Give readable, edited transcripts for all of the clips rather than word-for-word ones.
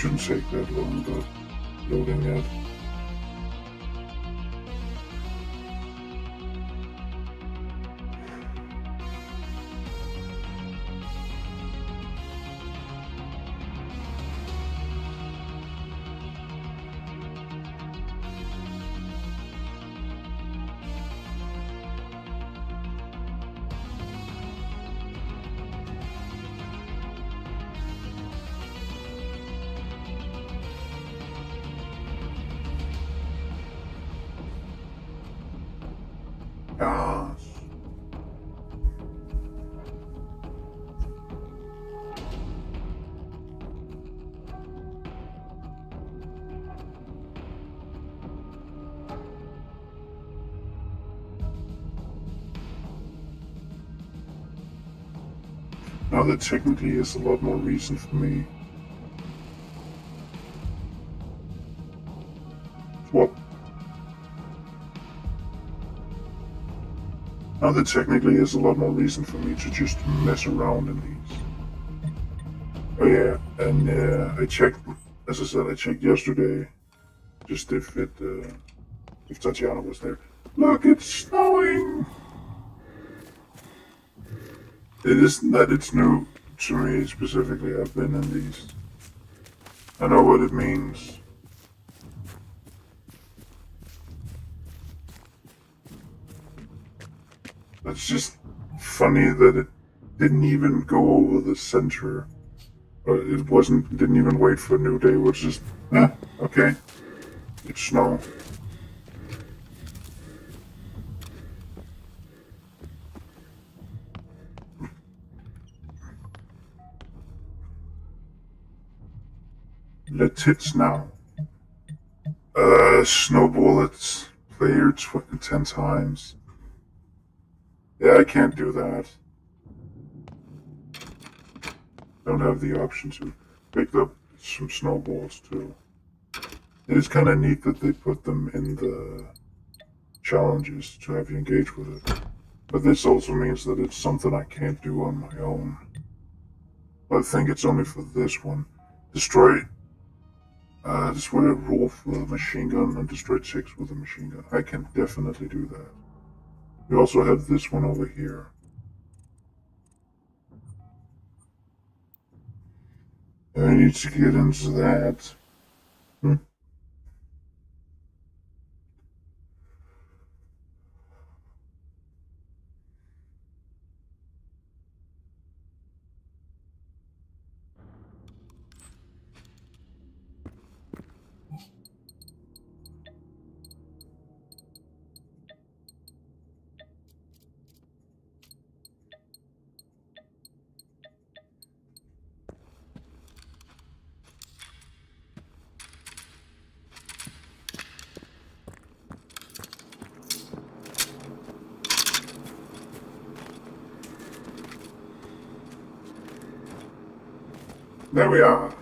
shouldn't take that long, but loading it. Gosh. Now that technically is a lot more reason for me. What? Now there technically is a lot more reason for me to just mess around in these. Oh yeah, and I checked, as I said, I checked yesterday, just if Tatiana was there. Look, it's snowing! It isn't that it's new to me specifically, I've been in these. I know what it means. It's just funny that it didn't even go over the center. Didn't even wait for a new day, it was just, okay. It's snow. Let it now. Snowball it. Player 10 times. Yeah, I can't do that. Don't have the option to pick up some snowballs too. It is kind of neat that they put them in the challenges to have you engage with it. But this also means that it's something I can't do on my own. I think it's only for this one. Destroy a wolf with a machine gun and destroy 6 with a machine gun. I can definitely do that. We also have this one over here. I need to get into that. There we are.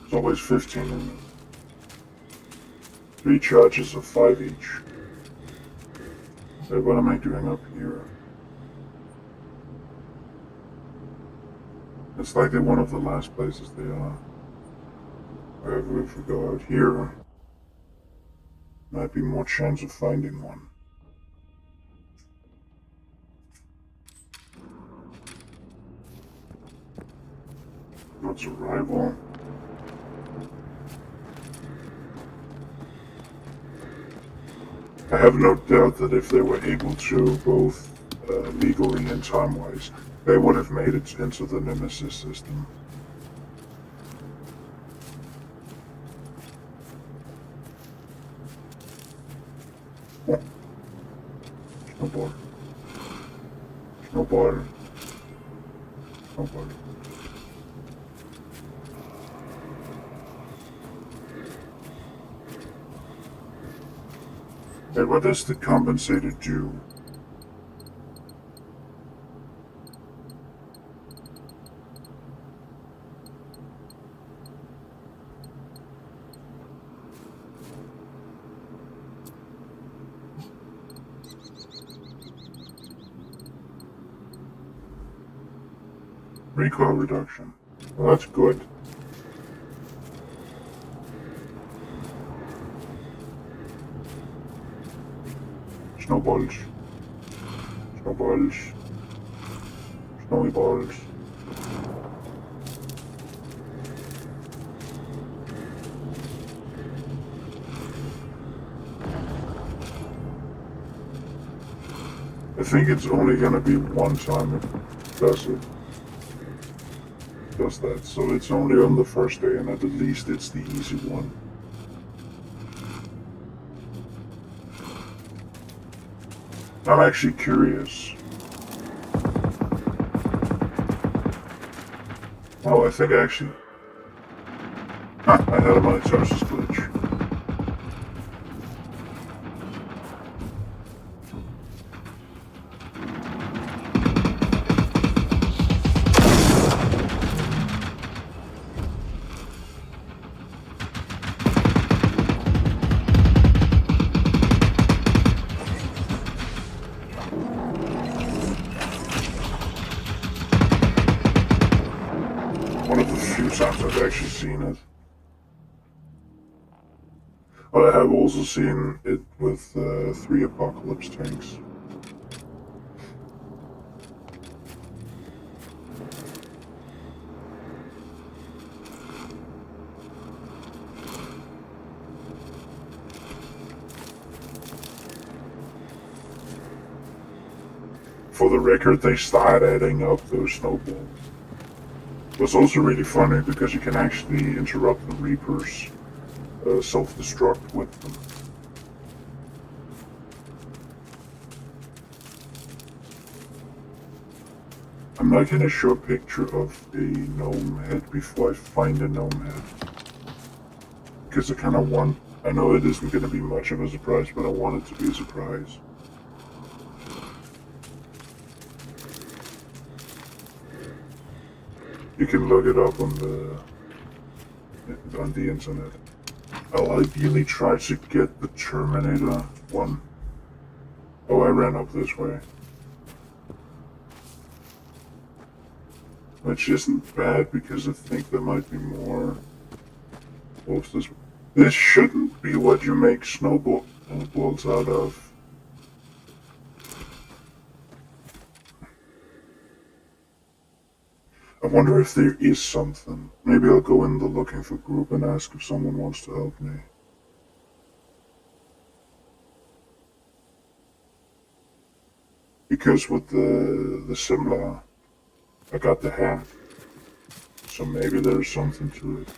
There's always 15 in them. 3 charges of 5 each. So what am I doing up here? It's like they're one of the last places they are. However, if we go out here, might be more chance of finding one. What's a rival? I have no doubt that if they were able to, both legally and time-wise, they would have made it into the Nemesis system. Oh. Snowboard. Snowboard. Snowboard. And what does the compensator do? recoil reduction. Well, that's good. Snowballs. Snowballs. Snowy balls. I think it's only gonna be one time it does that, so it's only on the first day, and at least it's the easy one. I'm actually curious. Oh, I think actually... Huh, I had a mitosis glitch. One of the few times I've actually seen it. But I have also seen it with 3 Apocalypse tanks. For the record, they start adding up those snowballs. It was also really funny because you can actually interrupt the Reapers self-destruct with them. I'm not gonna show a picture of a gnome head before I find a gnome head. Because I kinda want... I know it isn't gonna be much of a surprise, but I want it to be a surprise. You can look it up on the internet. I'll ideally try to get the Terminator one. Oh, I ran up this way. Which isn't bad because I think there might be more wolves this way. This shouldn't be what you make snowballs out of. I wonder if there is something. Maybe I'll go in the looking for group and ask if someone wants to help me. Because with the similar, I got the hat. So maybe there's something to it.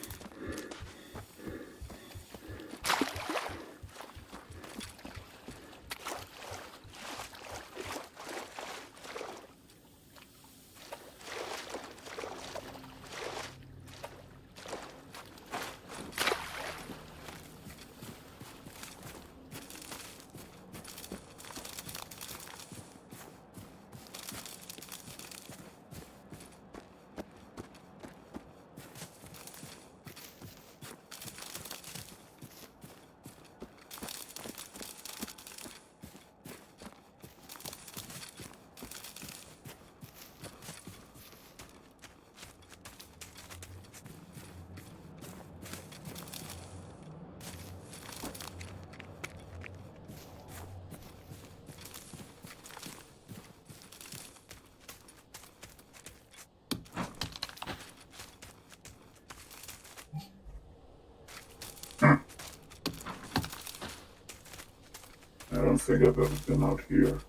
I don't think I've ever been out here.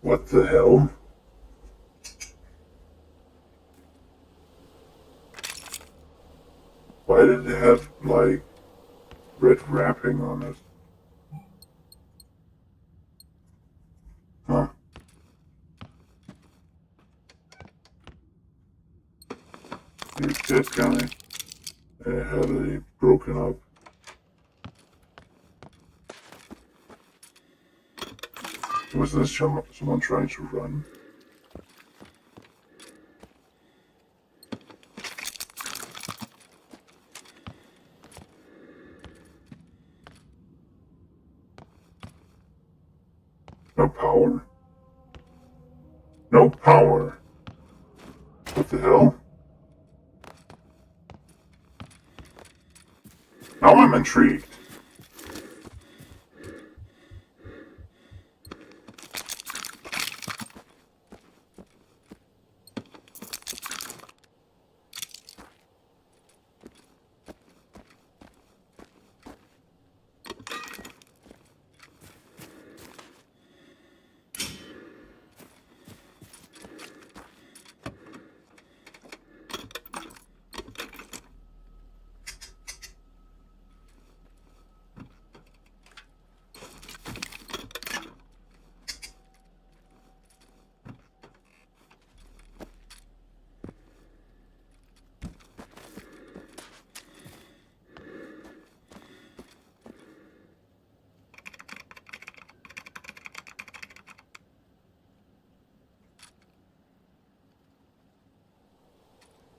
What the hell? Why did it have, like, red wrapping on it? Huh. There's that guy. It had a broken up. Was this someone trying to run? No power. No power. What the hell? Now I'm intrigued.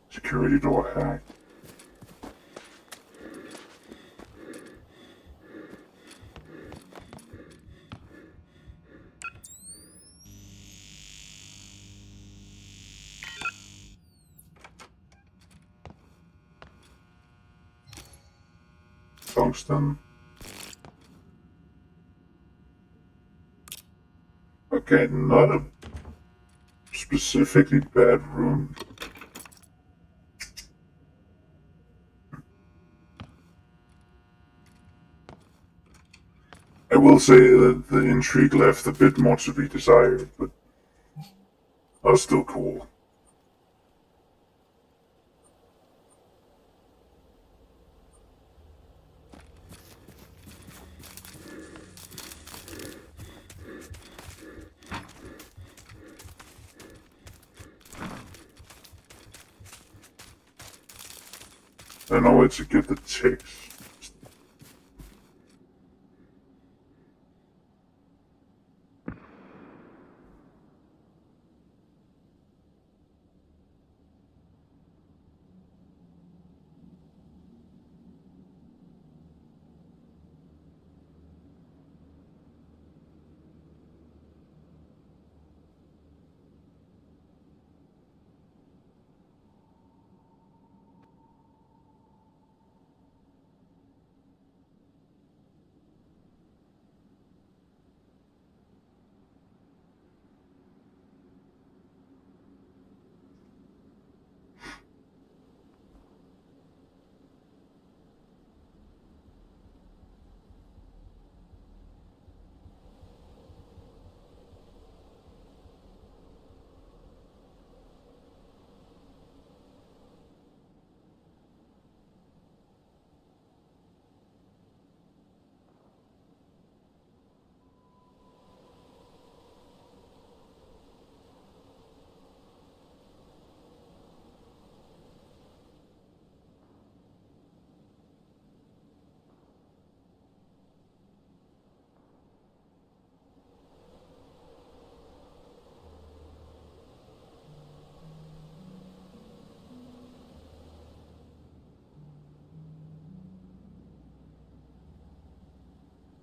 Security door hacked. Tungsten. Okay, not a specifically bad room. I will say that the intrigue left a bit more to be desired, but are still cool. I know where to get the ticks.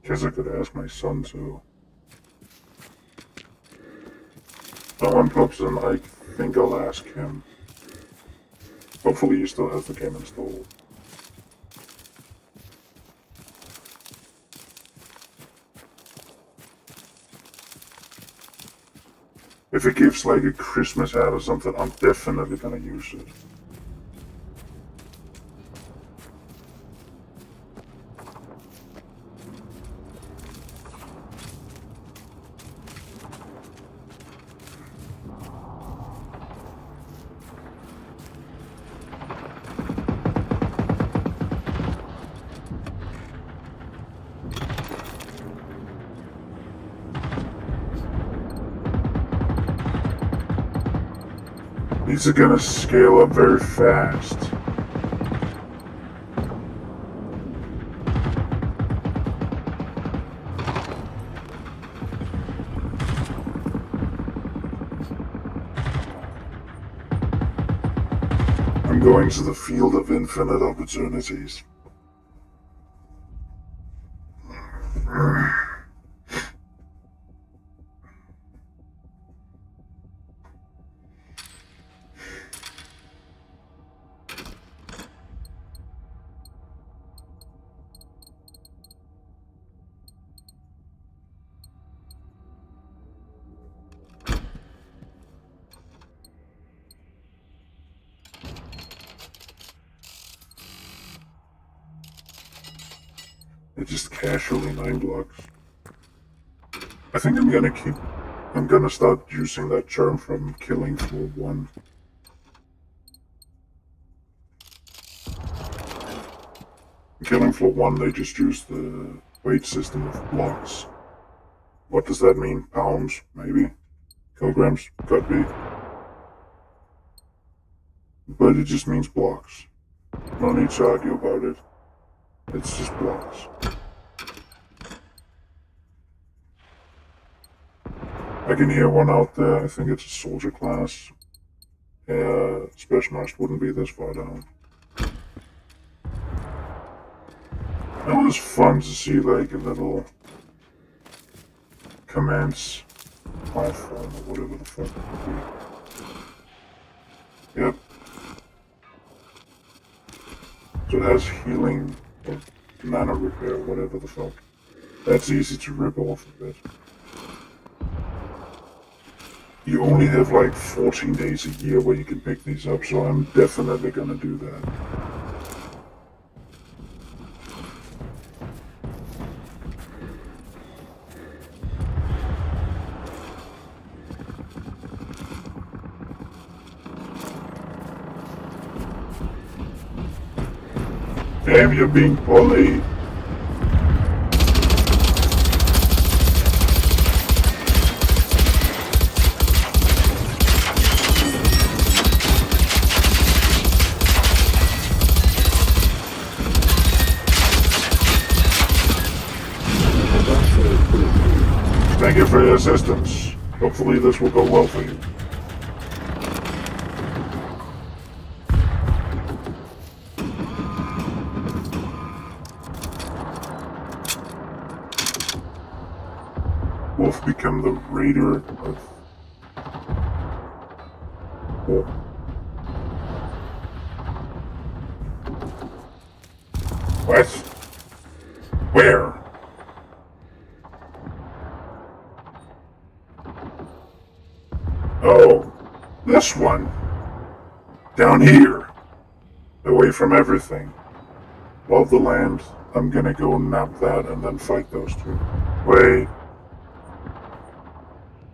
Guess I could ask my son too. Someone pops in, I think I'll ask him. Hopefully you still have the game installed. If it gives like a Christmas ad or something, I'm definitely gonna use it. These are gonna scale up very fast. I'm going to the field of infinite opportunities. It's just casually 9 blocks. I think I'm gonna start using that term from killing floor 1. In killing floor 1, they just use the weight system of blocks. What does that mean? Pounds, maybe? Kilograms? Could be. But it just means blocks. No need to argue about it. It's just blocks. I can hear one out there. I think it's a soldier class. Yeah, Specialized wouldn't be this far down. It was fun to see like a little commands platform or whatever the fuck it would be. Yep. So it has healing or mana repair, whatever the fuck. That's easy to rip off a bit. You only have like 14 days a year where you can pick these up, so I'm definitely gonna do that. Damn, you're being bullied. Thank you for your assistance. Hopefully this will go well for you. Wolf become the raider of Wolf. What? Where? Oh, this one. Down here. Away from everything. Love the land. I'm gonna go nab that and then fight those two. Wait.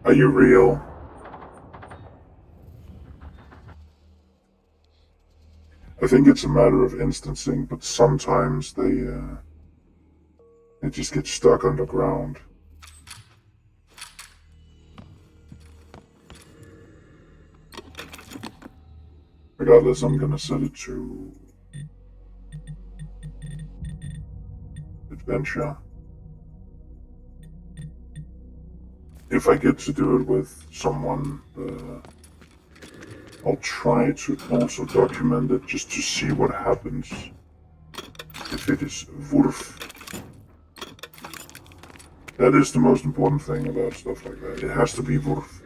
Are you real? I think it's a matter of instancing, but sometimes they just get stuck underground. Regardless, I'm gonna set it to adventure. If I get to do it with someone, I'll try to also document it just to see what happens if it is Wurf. That is the most important thing about stuff like that. It has to be Wurf.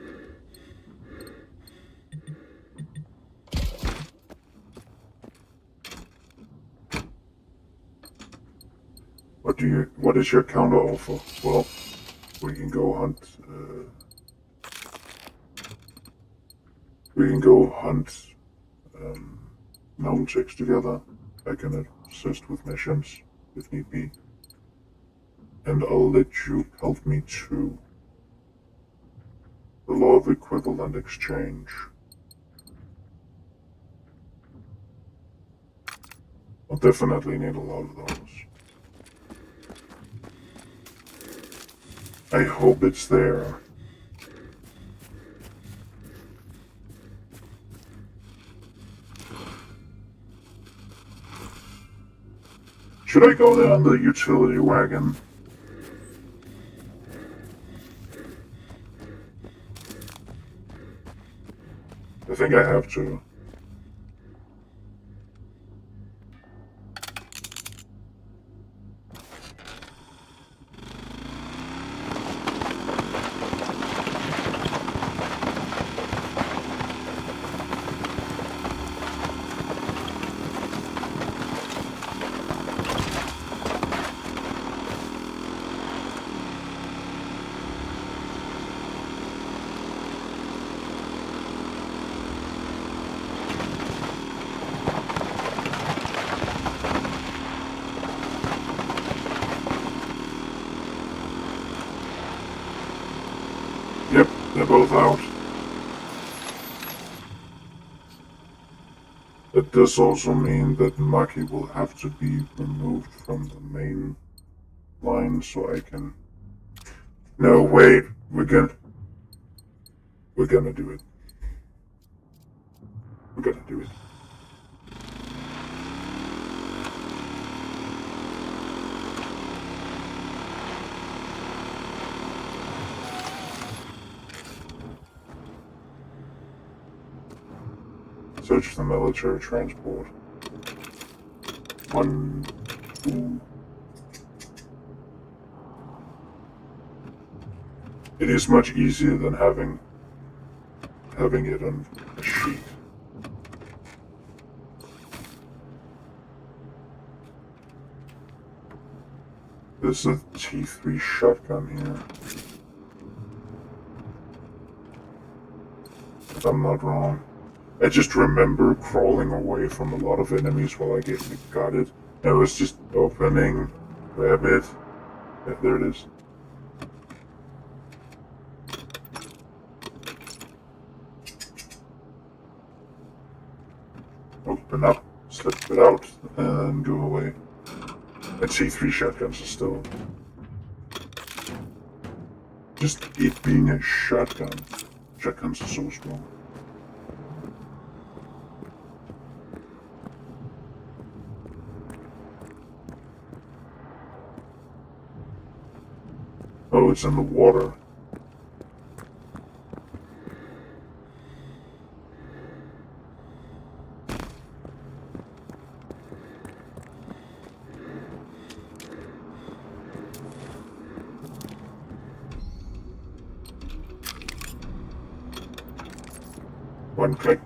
What is your counter offer? Well, we can go hunt. We can go hunt gnome chicks together. I can assist with missions if need be, and I'll let you help me too. The law of equivalent exchange. I'll definitely need a lot of those. I hope it's there. Should I go there on the utility wagon? I think I have to. They're both out. That does also mean that Maki will have to be removed from the main line so I can... No, wait. We're gonna do it. We're gonna do it. Search the military transport. 1, 2. It is much easier than having it on a sheet. There's a T3 shotgun here. If I'm not wrong. I just remember crawling away from a lot of enemies while I got it. I was just opening, grab it. Yeah, there it is. Open up, slip it out, and go away. And C3 shotguns are still... Just it being a shotgun. Shotguns are so strong. Oh, it's in the water. One click.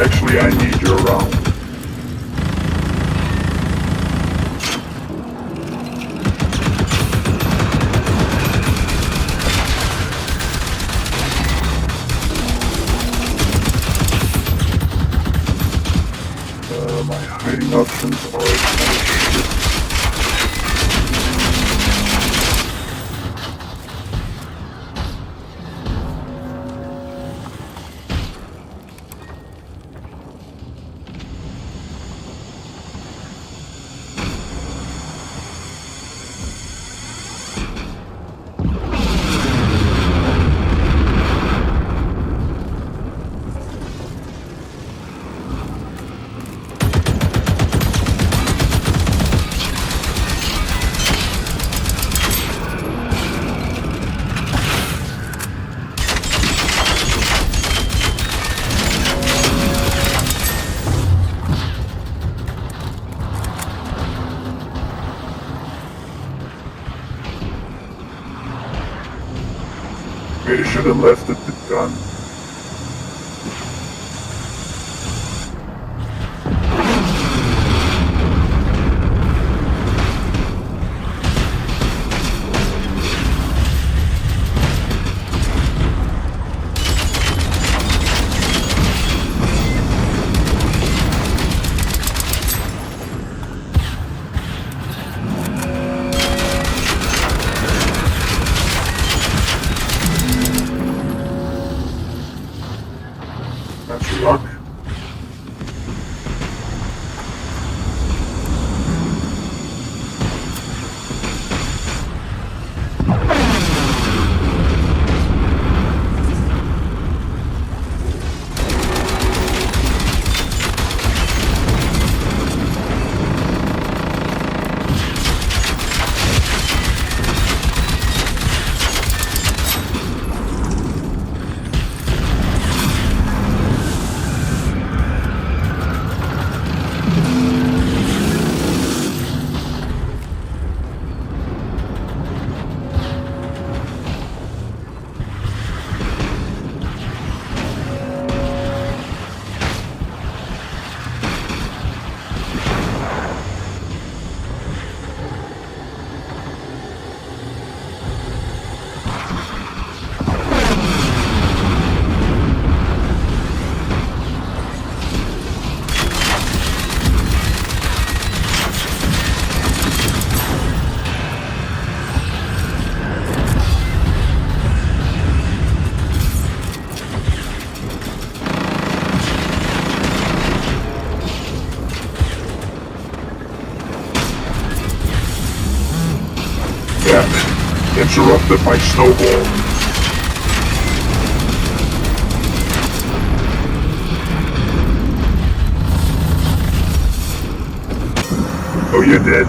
Actually, I need you around. My hiding options are kind of shit. Maybe should have left it the gun. Damn it. Interrupted my snowball. Oh, you're dead.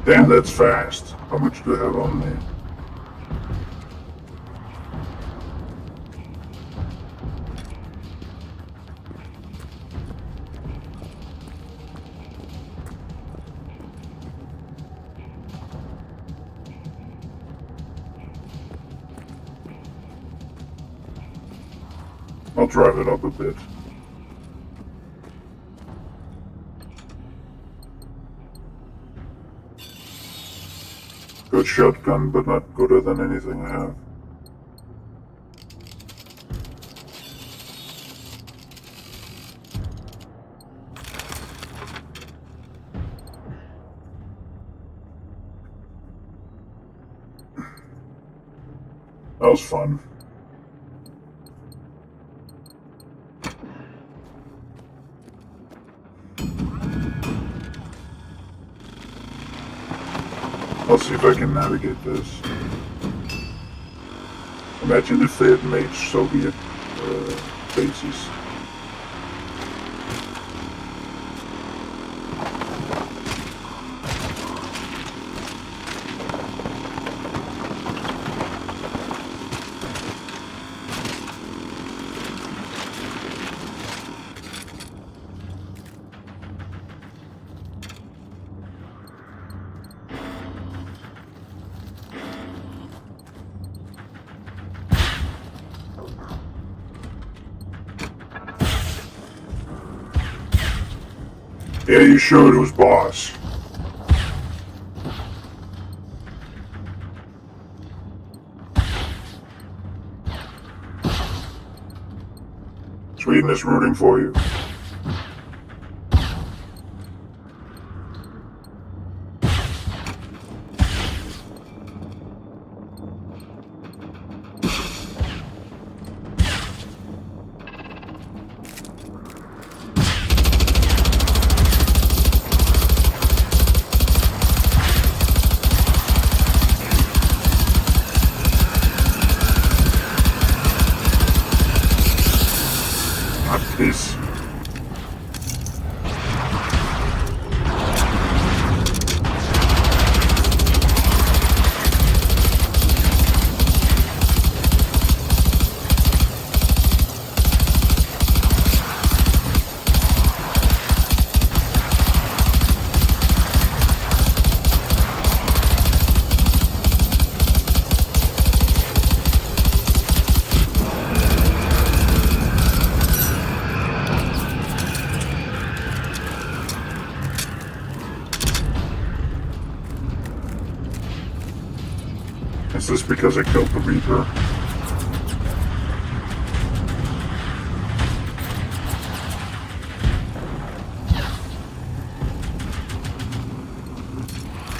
Damn, that's fast. How much do I have on me? I'll drive it up a bit. Good shotgun, but not gooder than anything I have. That was fun. I'll see if I can navigate this. Imagine if they had made Soviet bases. Yeah, you sure it was boss? Sweden is rooting for you. This. Is this because I killed the Reaper?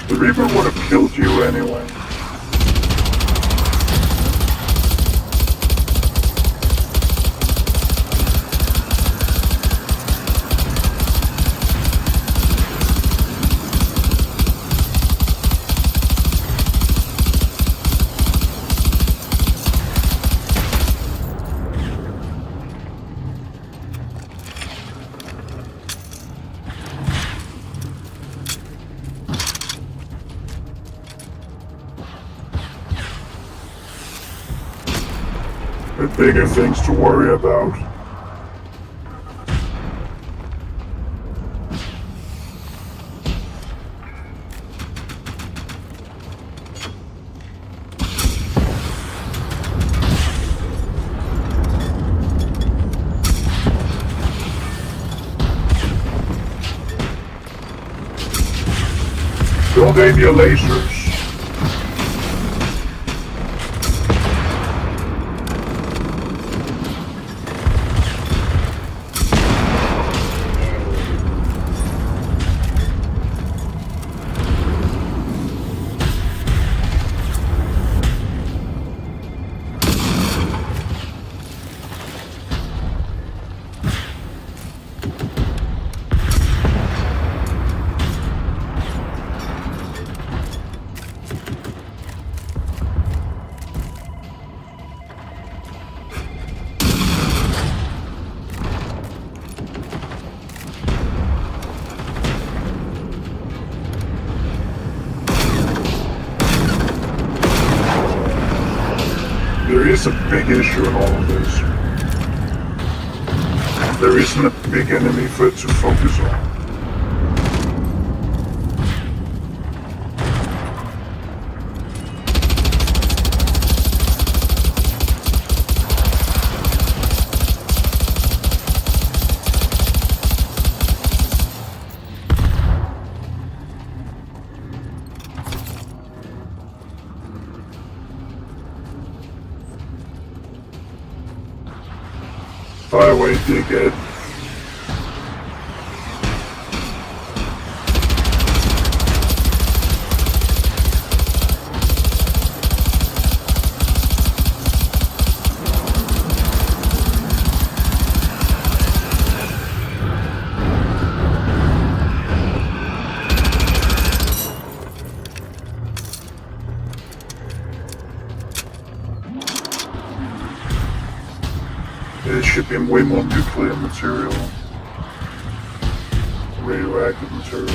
The Reaper would have killed you anyway. There are bigger things to worry about. Don't aim your lasers. There is a big issue in all of this. There isn't a big enemy for it to focus on. Fire away, dickhead. There should be way more nuclear material. Radioactive material.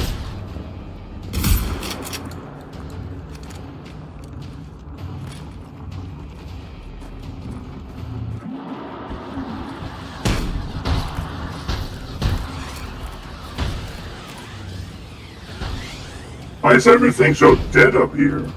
Why is everything so dead up here?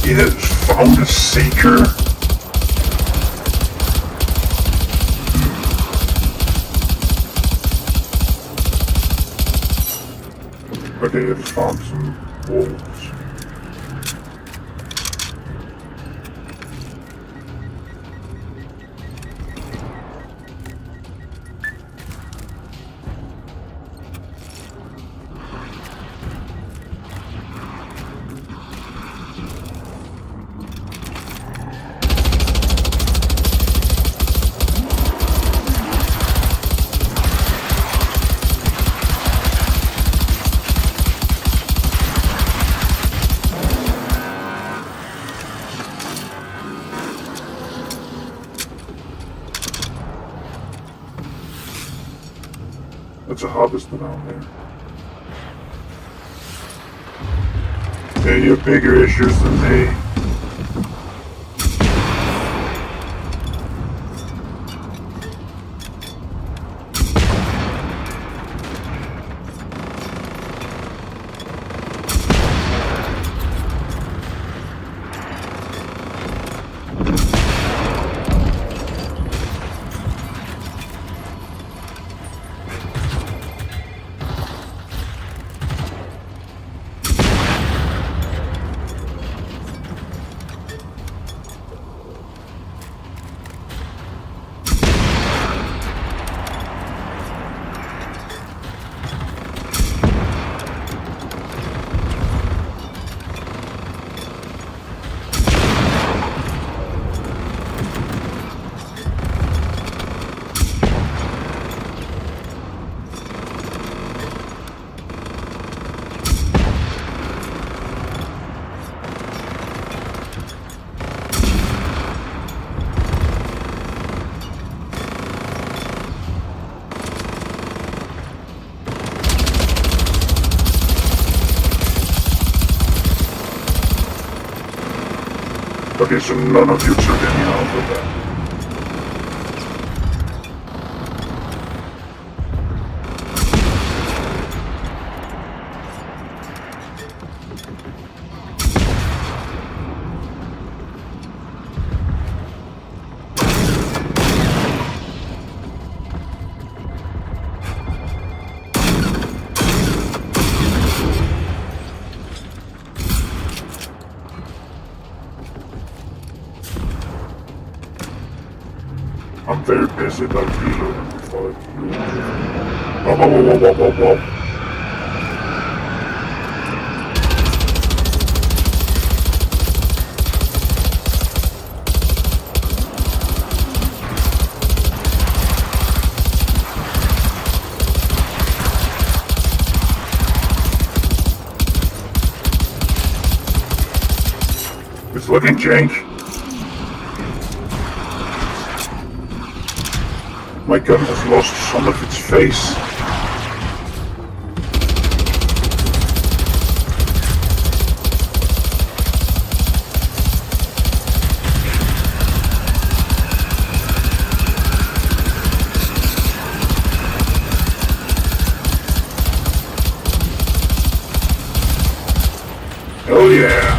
It has found a seeker. Okay, it found some wolves. That's a harvester down there. Yeah, you have bigger issues than me. Okay, so none of you took any out of that. I'm very busy about reloading before I do. Whoa, whoa, whoa, whoa, whoa, whoa, whoa. It's looking jank. My gun has lost some of its face. Oh yeah!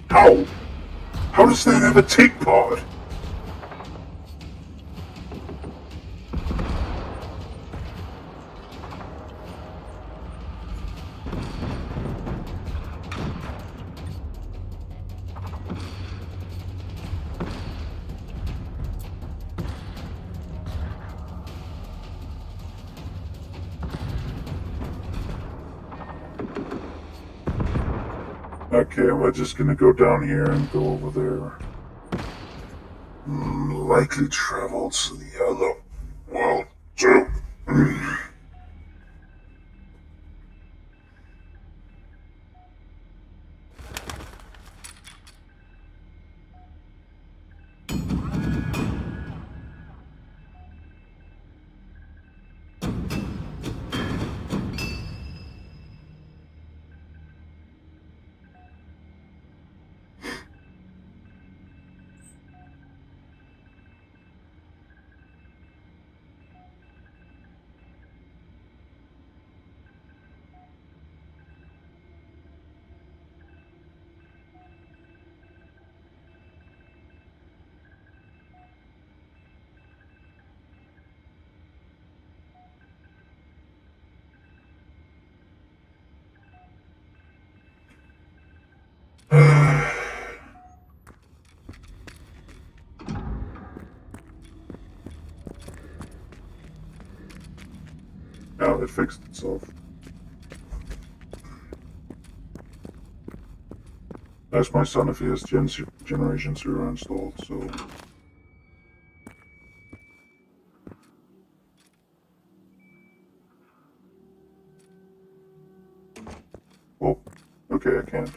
How? How does that have a take pod? Okay, we're just gonna go down here and go over there. Likely travel to the other world too. Now it fixed itself. Ask my son if he has Generation 0 installed, so... Okay, I can't.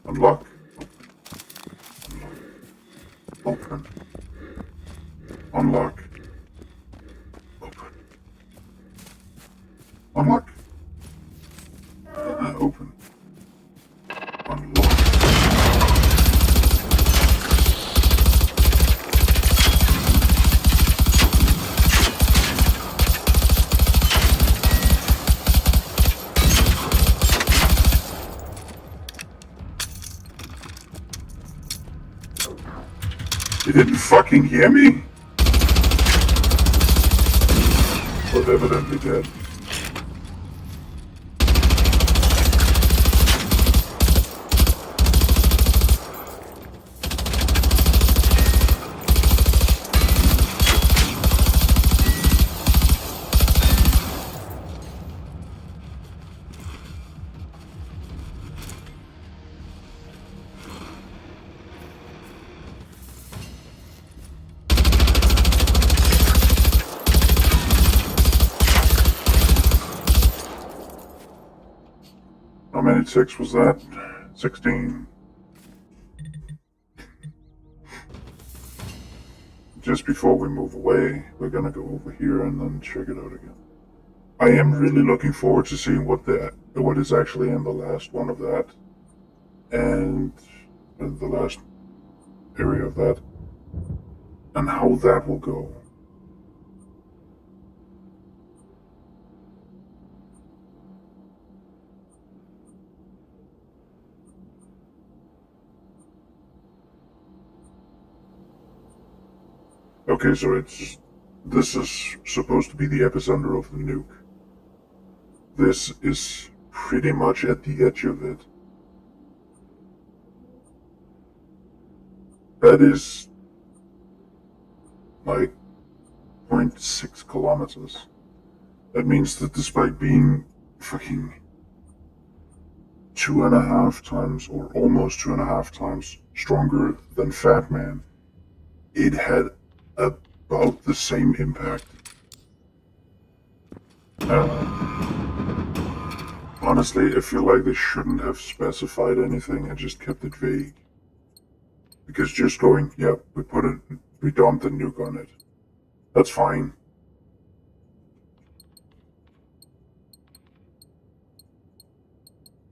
Unlock. Open. Unlock. Open. Unlock. Open. Unlock. You didn't fucking hear me? But evidently did. How many ticks was that? 16. Just before we move away, we're gonna go over here and then check it out again. I am really looking forward to seeing what is actually in the last one of that, and the last area of that, and how that will go. Okay, so this is supposed to be the epicenter of the nuke. This is pretty much at the edge of it. That is like 0.6 kilometers. That means that despite being fucking 2.5 times, or almost 2.5 times stronger than Fat Man, it had about the same impact. Honestly, I feel like they shouldn't have specified anything and just kept it vague. Because just going, yep, we dumped a nuke on it. That's fine.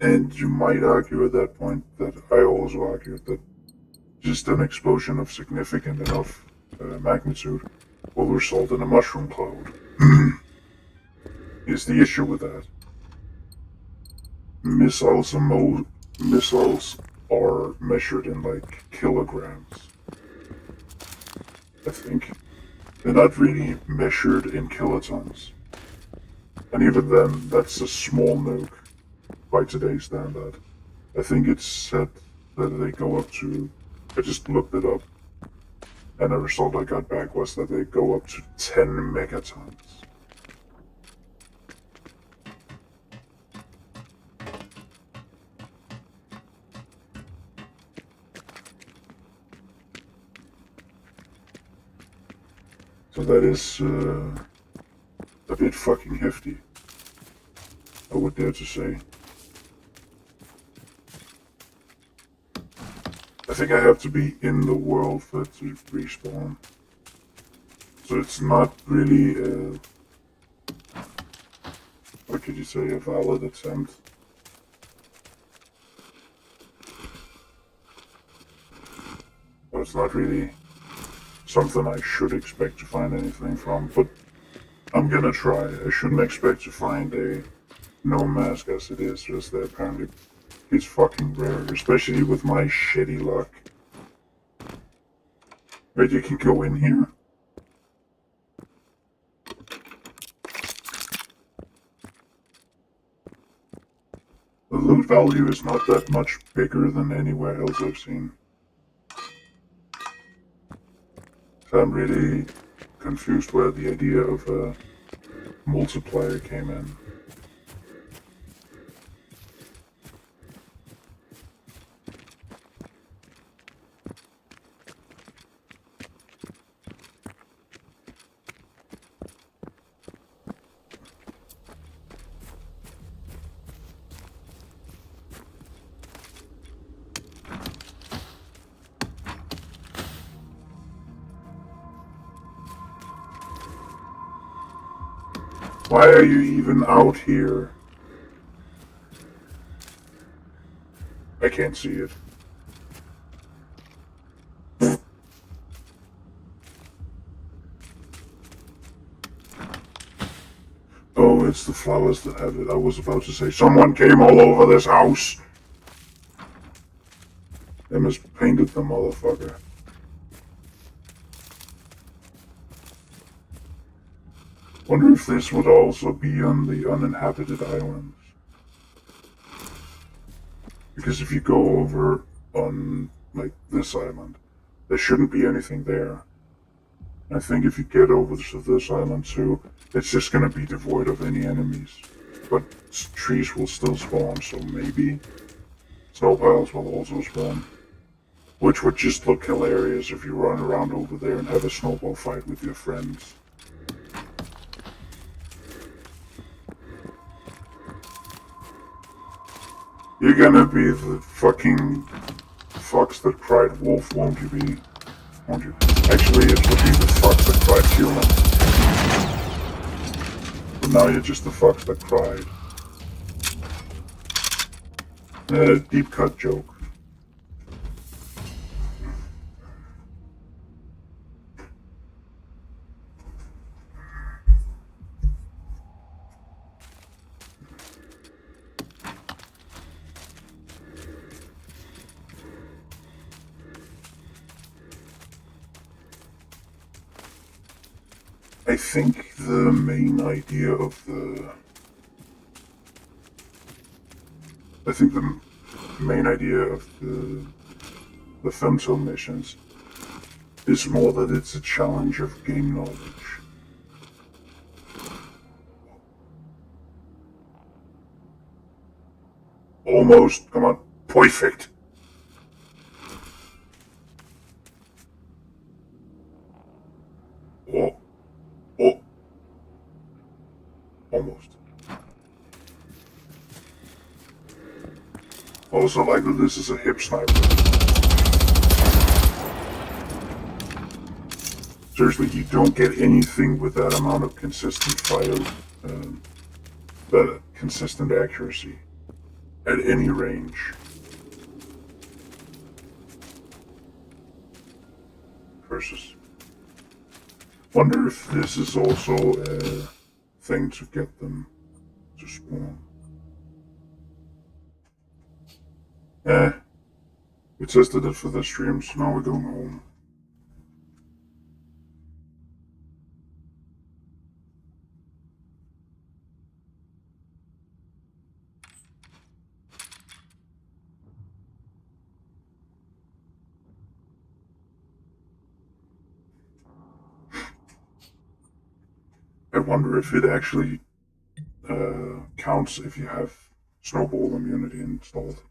And you might argue at that point that I also argued that just an explosion of significant enough magnitude will result in a mushroom cloud. Is the issue with that. Missiles are measured in like kilograms. I think. They're not really measured in kilotons. And even then, that's a small nuke by today's standard. I think it's said that they go up to, I just looked it up, and the result I got back was that they go up to 10 megatons. So that is a bit fucking hefty, I would dare to say. I think I have to be in the world for it to respawn. So it's not really, what could you say, a valid attempt. But it's not really something I should expect to find anything from, but I'm gonna try. I shouldn't expect to find a gnome mask as it is, just that apparently it's fucking rare, especially with my shitty luck. But you can go in here. The loot value is not that much bigger than anywhere else I've seen. So I'm really confused where the idea of a multiplier came in. Why are you even out here? I can't see it. Oh, it's the flowers that have it. I was about to say, someone came all over this house. They must painted the motherfucker. Wonder if this would also be on the uninhabited islands. Because if you go over on, like, this island, there shouldn't be anything there. I think if you get over to this island too, it's just gonna be devoid of any enemies. But trees will still spawn, so maybe snow piles will also spawn. Which would just look hilarious if you run around over there and have a snowball fight with your friends. You're gonna be the fucking fox that cried wolf, won't you be? Won't you? Actually, it would be the fox that cried human. But now you're just the fox that cried. Deep cut joke. I think the main idea of the main idea of the femto missions is more that it's a challenge of game knowledge. Almost, come on, perfect. Oh, oh, almost. Also like that this is a hip sniper. Seriously, you don't get anything with that amount of consistent fire, that consistent accuracy at any range. Versus, wonder if this is also a thing to get them to spawn. We tested it for the stream, so now we're going home. I wonder if it actually counts if you have snowball immunity installed.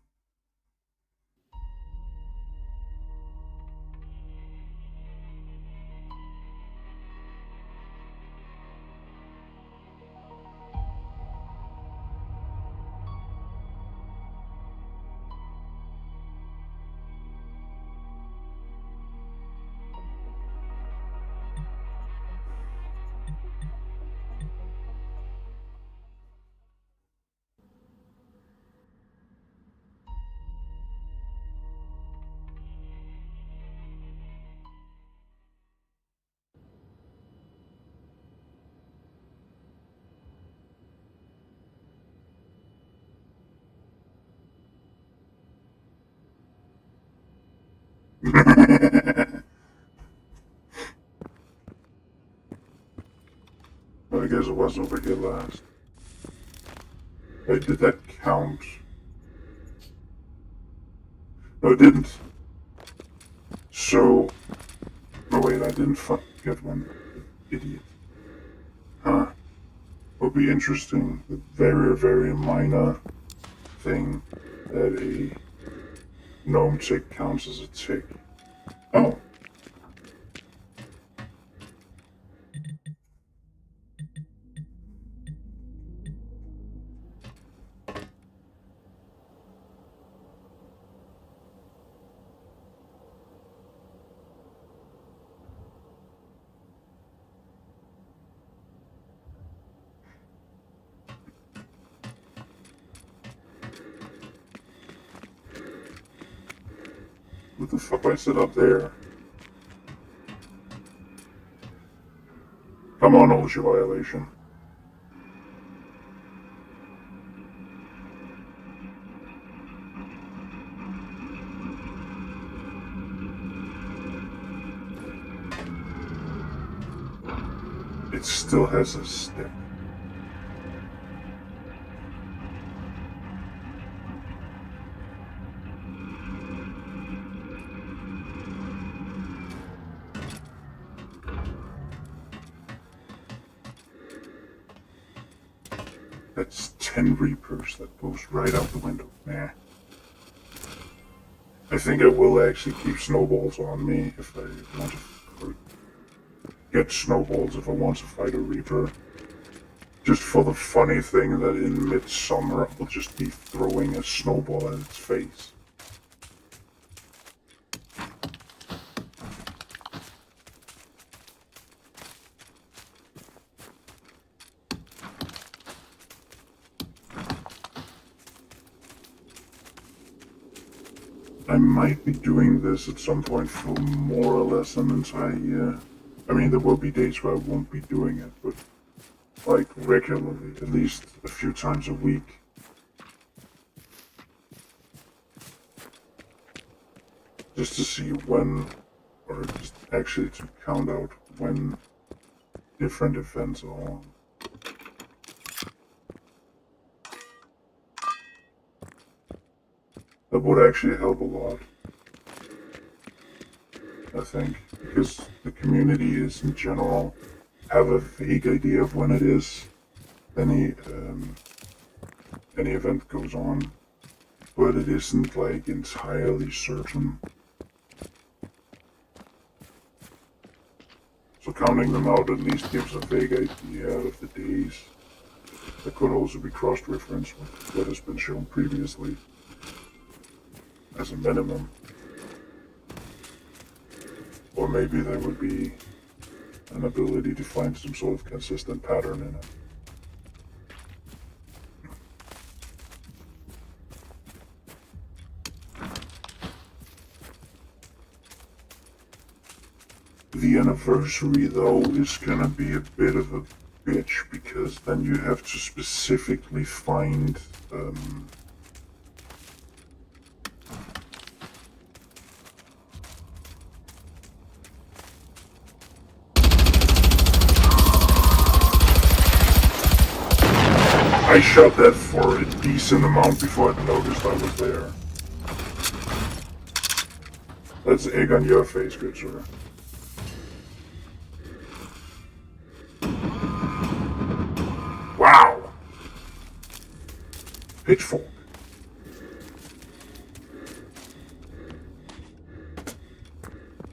Well, I guess it was over here last. Wait, did that count? No, it didn't. So, oh wait, I didn't get one. Idiot. Huh. Will be interesting. The very, very minor thing that a gnome tick counts as a tick. Oh. What the fuck I set up there? Come on, OSHA violation. It still has a stick. That's 10 Reapers that goes right out the window. Nah. I think I will actually keep snowballs on me if I want to, or get snowballs if I want to fight a Reaper. Just for the funny thing that in midsummer I'll just be throwing a snowball at its face. I might be doing this at some point for more or less an entire year. I mean, there will be days where I won't be doing it, but like regularly, at least a few times a week. Just to see when, or just actually to count out when different events are on. That would actually help a lot, I think, because the community is in general have a vague idea of when it is any event goes on, but it isn't like entirely certain. So counting them out at least gives a vague idea of the days. That could also be cross-referenced with what has been shown previously as a minimum. Or maybe there would be an ability to find some sort of consistent pattern in it. The anniversary, though, is gonna be a bit of a bitch because then you have to specifically find I shot that for a decent amount before I noticed I was there. That's egg on your face, good sir. Wow! Pitchfork.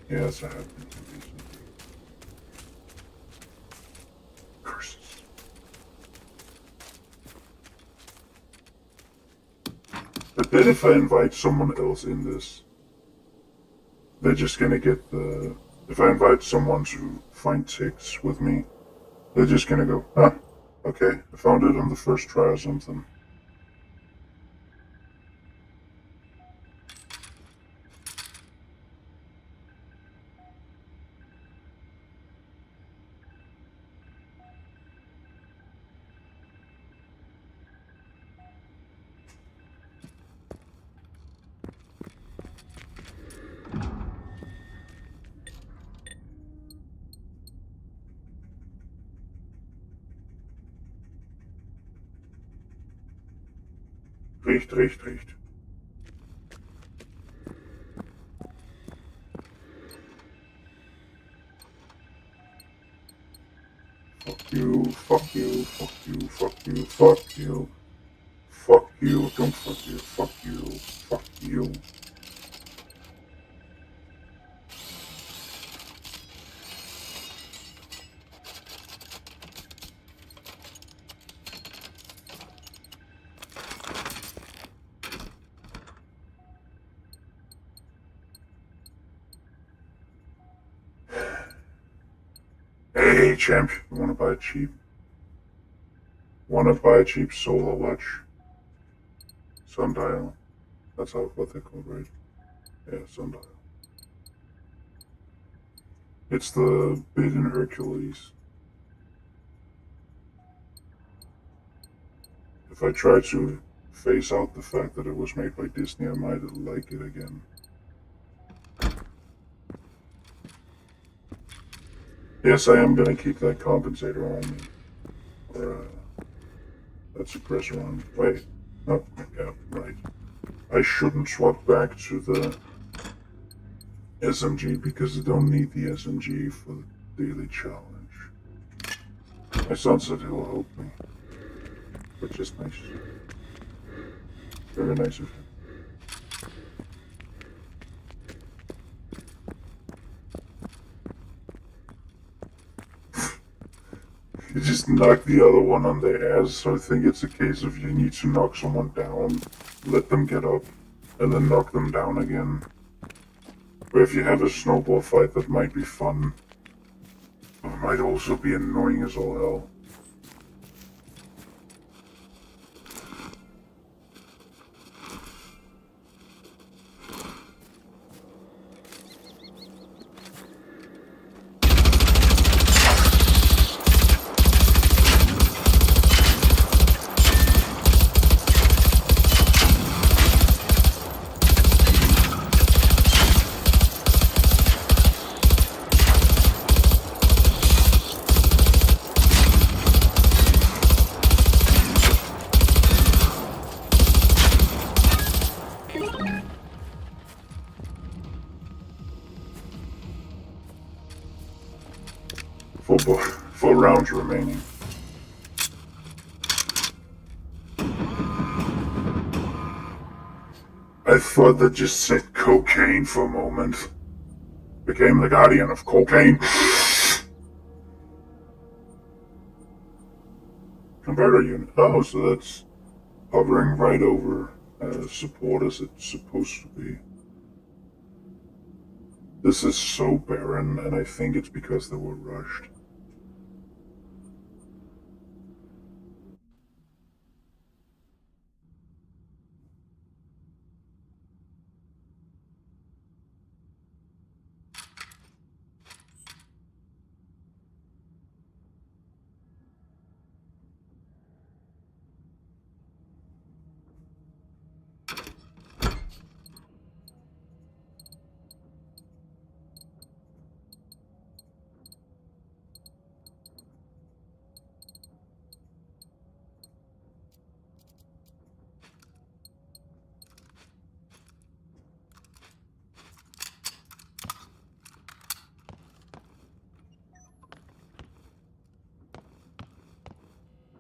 Yes, I have been recently. Curses. I bet if I invite someone else in this, they're just gonna get the... If I invite someone to find ticks with me, they're just gonna go, huh, okay, I found it on the first try or something. Riecht, riecht, riecht. Fuck you, fuck you, fuck you, fuck you, fuck you. Fuck you, don't fuck you, fuck you, fuck you. Hey, champ, you wanna buy a cheap? Wanna buy a cheap solar watch? Sundial. That's how what they're called, right? Yeah, sundial. It's the bit in Hercules. If I try to phase out the fact that it was made by Disney, I might like it again. Yes, I am gonna keep that compensator on me. Or, that suppressor on me. Wait. No, yeah, right. I shouldn't swap back to the SMG because I don't need the SMG for the daily challenge. My son said he'll help me, which is nice. Very nice of him. You just knock the other one on the ass, so I think it's a case of you need to knock someone down, let them get up, and then knock them down again. Or if you have a snowball fight, that might be fun. But it might also be annoying as all hell. Four rounds remaining. I thought that just said cocaine for a moment. Became the guardian of cocaine. Converter unit. Oh, so that's hovering right over support as it's supposed to be. This is so barren, and I think it's because they were rushed.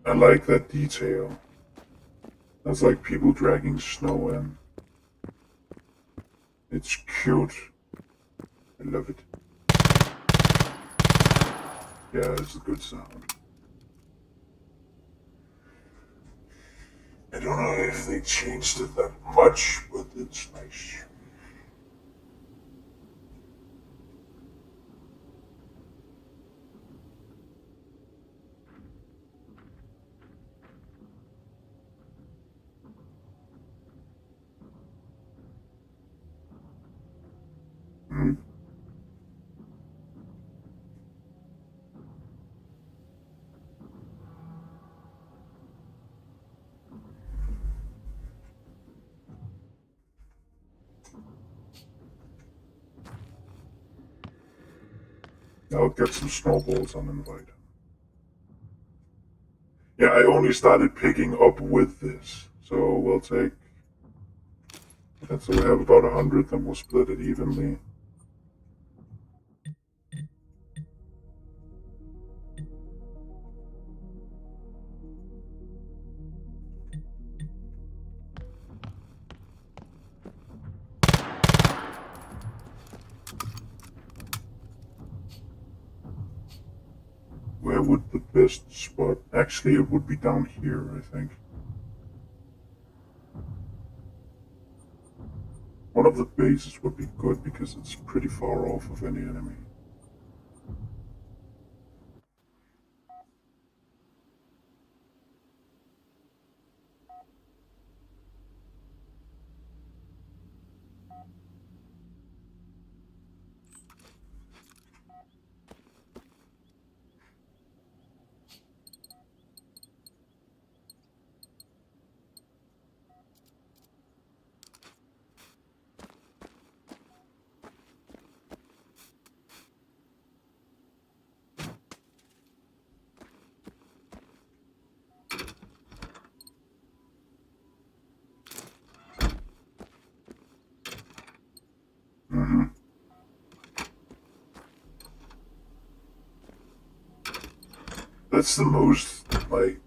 I like that detail. That's like people dragging snow in. It's cute. I love it. Yeah, it's a good sound. I don't know if they changed it that much, but it's nice. Hmm. I'll get some snowballs uninvited. Yeah, I only started picking up with this, so we'll take. And so we have about 100, then we'll split it evenly. Where would the best spot? Actually, it would be down here, I think. One of the bases would be good because it's pretty far off of any enemy. That's the most, like,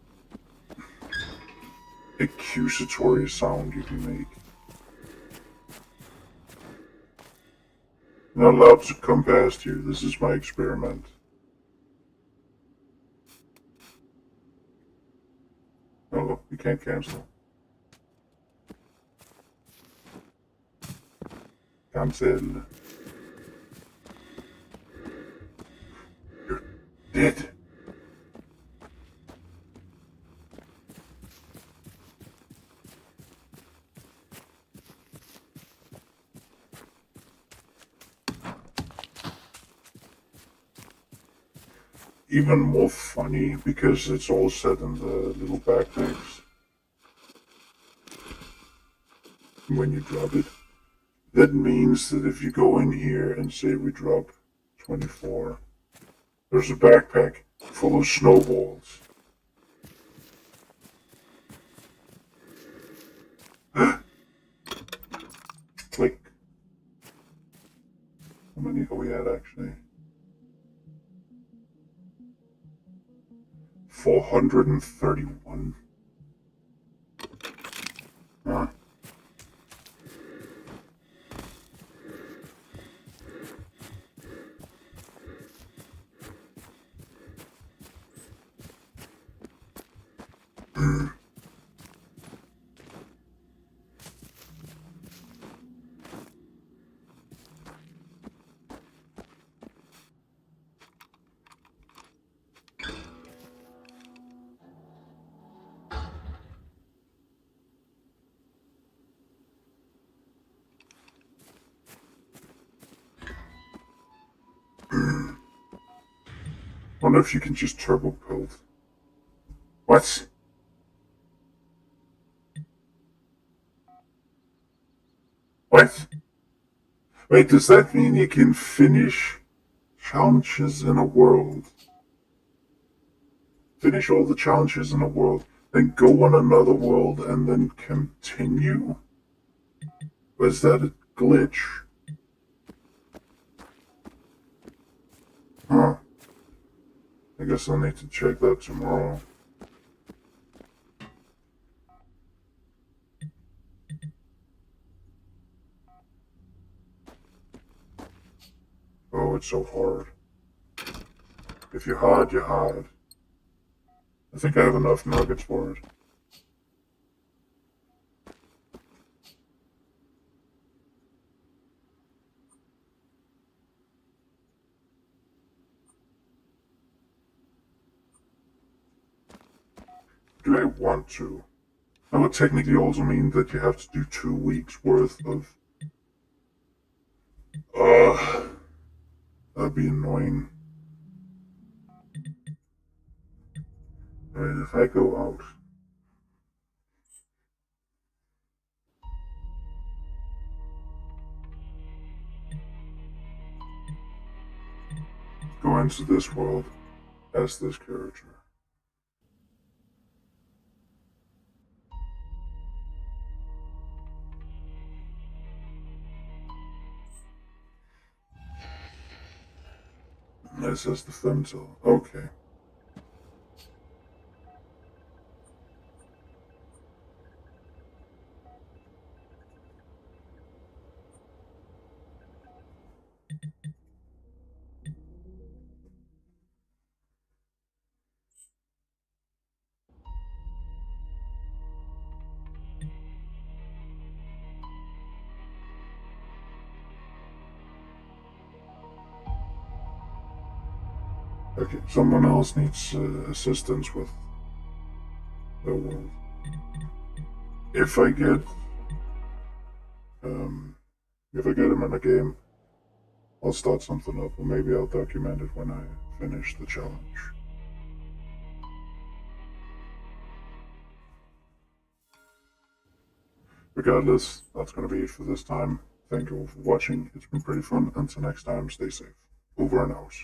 accusatory sound you can make. You're not allowed to come past here. This is my experiment. Oh, you can't cancel. Cancel. You're dead. Even more funny because it's all set in the little backpacks. When you drop it, that means that if you go in here and say we drop 24, there's a backpack full of snowballs. Click. How many do we had actually? 431. Huh. Wonder if you can just turbo build. What? What? Wait, does that mean you can finish challenges in a world? Finish all the challenges in a world, then go on another world and then continue? Or is that a glitch? Huh. I guess I'll need to check that tomorrow. Oh, it's so hard. If you're hard, you're hard. I think I have enough nuggets for it. Do I want to? That would technically also mean that you have to do 2 weeks worth of... That'd be annoying. Alright, if I go out... Go into this world as this character. This is the fentanyl. Okay. Okay, someone else needs assistance with the world. If I get, um, if I get him in a game, I'll start something up, or maybe I'll document it when I finish the challenge. Regardless, that's going to be it for this time. Thank you all for watching. It's been pretty fun. Until next time, stay safe. Over and out.